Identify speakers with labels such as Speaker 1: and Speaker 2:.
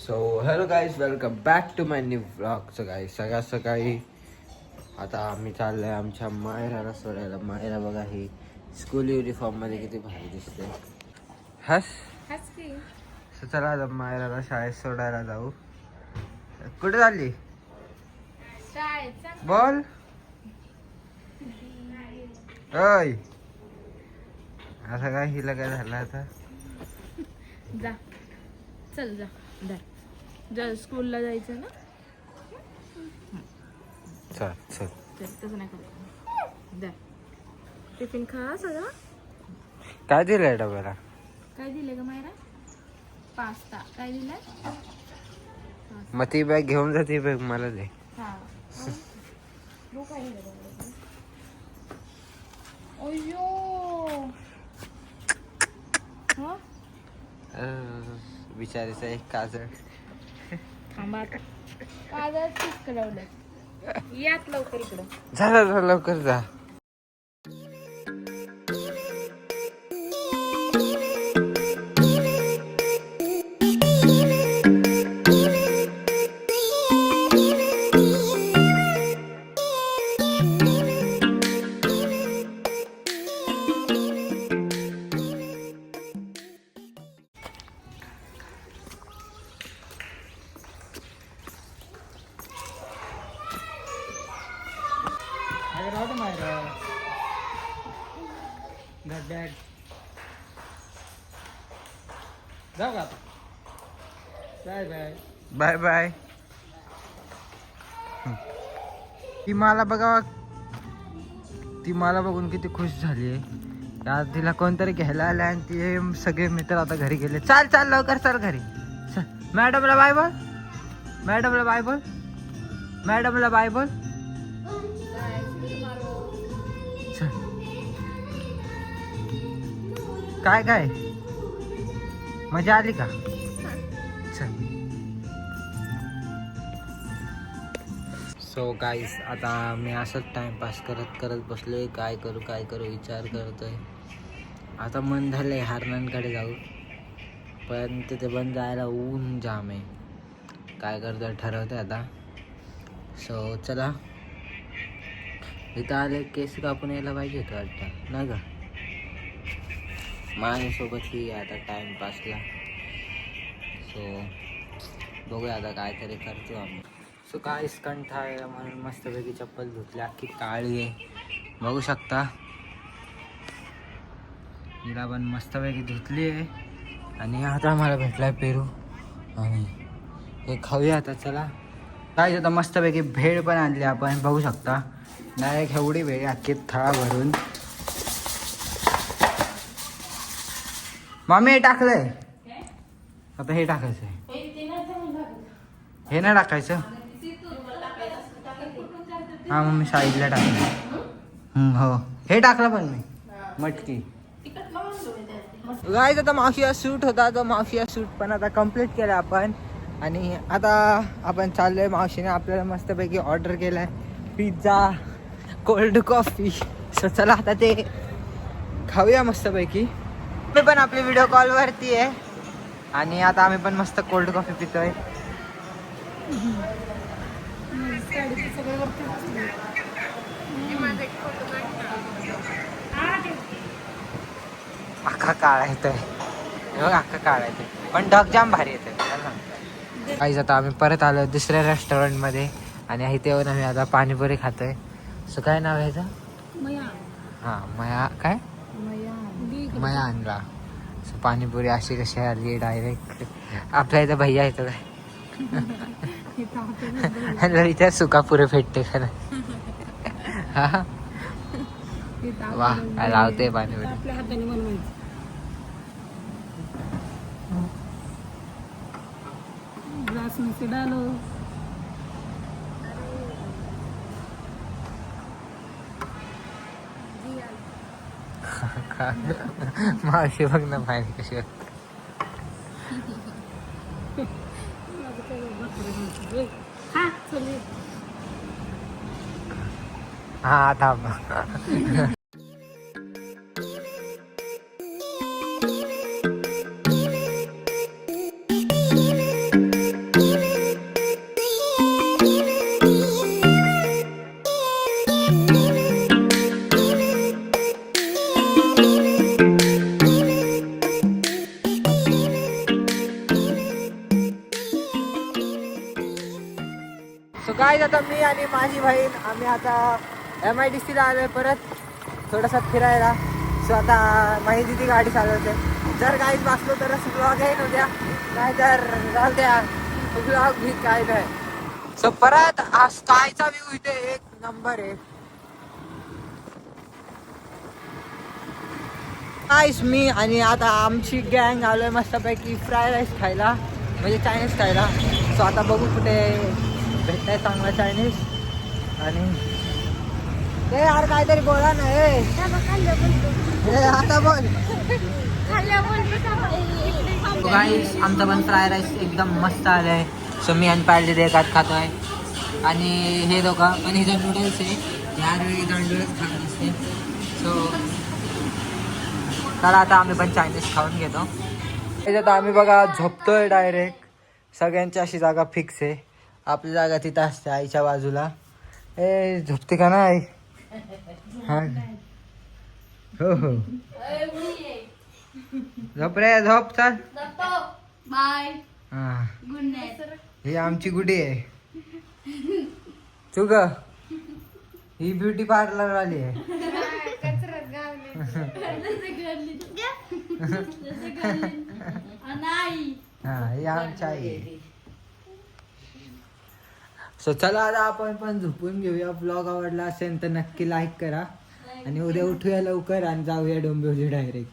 Speaker 1: So hello guys, welcome back to my new blog. सगळ्या सकाळी आता आम्ही चाललोय आमच्या मायराला सोडायला. मायरा बघा ही स्कूल युनिफॉर्ममध्ये किती भारी दिसते. हस
Speaker 2: की
Speaker 1: चला आता मायराला शाळेत सोडायला जाऊ. कुठे चालली बोल. ओय असं काय हिला काय झालं आता.
Speaker 2: जा चल जा जा स्कूलला जायचं ना.
Speaker 1: चल चल
Speaker 2: चल तसं नाही करत. जा टिफिन खा सगळं.
Speaker 1: काय दिलंय डब्याला.
Speaker 2: काय दिलं ग मायरा. पास्ता. काय दिलंय.
Speaker 1: मग ती बॅग घेऊन जा. ती बॅग मला दे.
Speaker 2: हा काय दिलं अय्यो
Speaker 1: बिचारीचं एक काजळ.
Speaker 2: थांबा काजळ चिकलवलं. यात लवकर इकडं.
Speaker 1: झालं लवकर जा.
Speaker 3: जाऊ का आता. Bye bye
Speaker 1: bye bye. ती मला बघा, ती मला बघून किती खुश झाली आहे. आज तिला कोणतरी घ्यायला आलं आणि ते सगळे मित्र आता घरी गेले. चाल चाल लवकर चल घरी. मॅडमला बाय बोल. मॅडमला बाय बोल. मॅडमला बाय बोल. चल. काय काय मजा आली का. चल. सो गाईस, आता मी असंच टाइमपास करत करत बसलोय. काय करू विचार करतोय. आता मन झालंय हारणांकडे जाऊ, पण तिथे पण जायला ऊन जाम आहे. काय करतोय ठरवतोय आता. सो चला. इथं आले केस कापून यायला पाहिजे होतं वाटतं ना ग. माझ्यासोबत ही आता टाइमपासला. सो बघूया आता काहीतरी करतो आम्ही. सो काय कंठाळा म्हणून मस्तपैकी चप्पल धुतली. अख्खी काळी आहे बघू शकता. हिला पण मस्तपैकी धुतली आहे. आणि आता मला भेटलाय पेरू आणि हे खाऊया आता. चला काय आता मस्तपैकी भेळ पण आणली आपण बघू शकता. डायरेक्ट एवढी भेळ अख्खी थाळा भरून. मम्मी हे टाकलंय आता. हे टाकायचं आहे. हे नाही टाकायचं. हा मम्मी साईडला टाकलं. हो हे टाकलं पण मी मटकी. गाईज आता माफिया सूट होता. तो माफिया सूट पण आता कम्प्लीट केला आपण. आणि आता आपण चाललोय. मावशीने आपल्याला मस्तपैकी ऑर्डर केलाय पिझ्झा, कोल्ड कॉफी. सो चला आता ते खाऊया मस्तपैकी. मी पण आपली व्हिडिओ कॉलवरती आहे आणि आता आम्ही पण मस्त कोल्ड कॉफी पितोय. अख्खा काळा येतोय बघ. अख्खा काळा येतोय पण ढग जाम भारी येतोय. काहीच आता आम्ही परत आलो दुसऱ्या रेस्टॉरंटमध्ये आणि इथे येऊन आम्ही आता पाणीपुरी खातोय. सो काय नाव आहे याचं. हां मया काय मया आणला. सो पाणीपुरी अशी कशी आली डायरेक्ट. आपल्या इथं भैया येतो काय विचार सुका पुरे फेटते खरं. हा वा काय लावते पाणीपुरी.
Speaker 2: आपल्या हाताने बनवायचं. ग्लास में से डालो.
Speaker 1: मावशी बघ ना पाणी कशी. हा थांब. काय आता मी आणि माझी बहीण आम्ही आता MIDC आलोय परत थोडासा फिरायला. सो आता माझी दिदी गाडी चालवते. जर गाईत बसलो तरच ब्लॉग आहे उद्या, नाहीतर जाऊ द्या ब्लॉग भी काय नाही. सो परत हा स्कायचा व्ह्यू इथे एक नंबर आहे. नाईस. मी आणि आता आमची गँग आलोय मस्तपैकी फ्राय राईस खायला, म्हणजे चायनीज खायला. सो आता बघू कुठे भेटताय चांगला चायनीज. आणि ते यार काहीतरी बोला ना. आता बोल. गाईस आमचा पण फ्राय राईस एकदम मस्त आलाय. सो मी आणि पाहिजे ते एकात खातोय. आणि हे दोघं पण हे जर नूडल्स आहे यार वेळी नूडल्स खात असते. सो चला आता आम्ही पण चायनीज खाऊन घेतो. त्याच्यात आम्ही बघा झोपतोय डायरेक्ट. सगळ्यांची अशी जागा फिक्स आहे. आपली जागा तिथं असते आईच्या बाजूला. ए झोपते का नाही? हा हो हो झोप रे झोप. चल
Speaker 2: बाय.
Speaker 1: हा
Speaker 2: गुड नाईट.
Speaker 1: ही आमची गुडी आहे. तू ग ही ब्युटी पार्लर वाली आहे. हा ही आमची आई आहे. सो चला आता आपण पण झोपून घेऊया. ब्लॉग आवडला असेल तर नक्की लाईक करा आणि उद्या उठूया लवकर आणि जाऊया डोंबिवली डायरेक्ट.